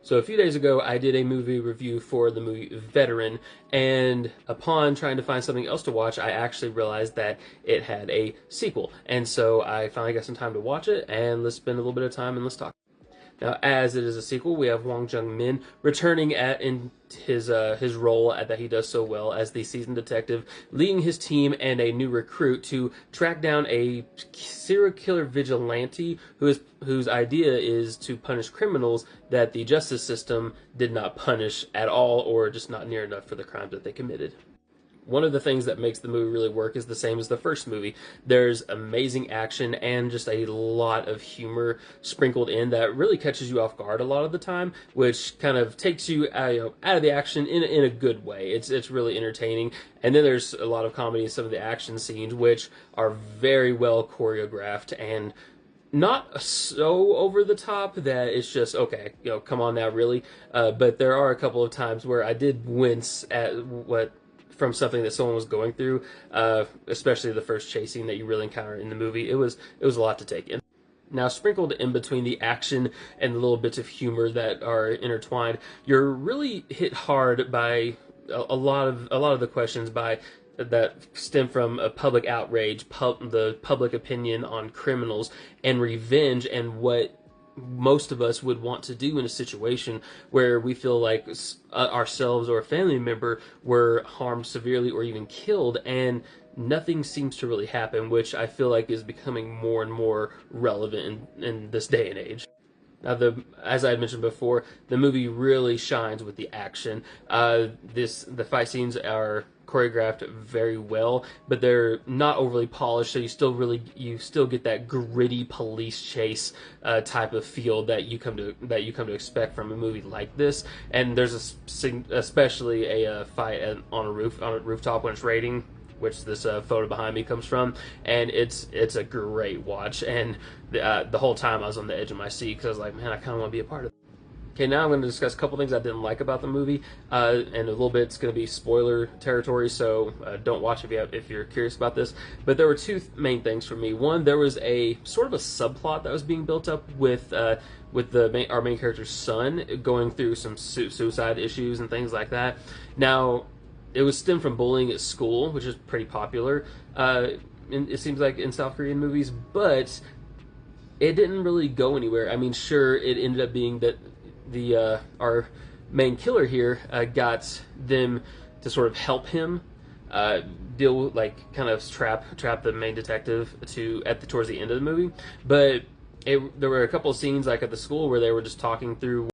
So a few days ago, I did a movie review for the movie Veteran, and upon trying to find something else to watch, I actually realized that it had a sequel. And so I finally got some time to watch it, and let's spend a little bit of time and let's talk. Now, as it is a sequel, we have Wong Jung Min returning in his role that he does so well as the seasoned detective, leading his team and a new recruit to track down a serial killer vigilante whose idea is to punish criminals that the justice system did not punish at all, or just not near enough for the crimes that they committed. One of the things that makes the movie really work is the same as the first movie. There's amazing action and just a lot of humor sprinkled in that really catches you off guard a lot of the time, which kind of takes you, out of the action in a good way. It's really entertaining. And then there's a lot of comedy in some of the action scenes, which are very well choreographed and not so over the top that it's just okay, come on now, really. But there are a couple of times where I did wince at what from something that someone was going through, especially the first chase scene that you really encounter in the movie. It was a lot to take in. Now, sprinkled in between the action and the little bits of humor that are intertwined, you're really hit hard by a lot of the questions that stem from a public outrage, the public opinion on criminals, and revenge, and what most of us would want to do in a situation where we feel like ourselves or a family member were harmed severely or even killed, and nothing seems to really happen, which I feel like is becoming more and more relevant in this day and age. Now, as I had mentioned before, the movie really shines with the action. The fight scenes are choreographed very well, but they're not overly polished, so you still get that gritty police chase type of feel that you come to expect from a movie like this. And there's especially a fight on a rooftop when it's raining, which this photo behind me comes from, and it's a great watch. And the whole time I was on the edge of my seat because I was like, man, I kind of want to be a part of it. Okay, now I'm going to discuss a couple things I didn't like about the movie, and a little bit it's going to be spoiler territory, so don't watch if you're curious about this. But there were two main things for me. One, there was a sort of a subplot that was being built up with our main character's son going through some suicide issues and things like that. Now, it was stemmed from bullying at school, which is pretty popular, it seems like, in South Korean movies, but it didn't really go anywhere. I mean, sure, it ended up being that our main killer here got them to sort of help him deal with, kind of trap the main detective towards the end of the movie. But there were a couple of scenes, like at the school, where they were just talking through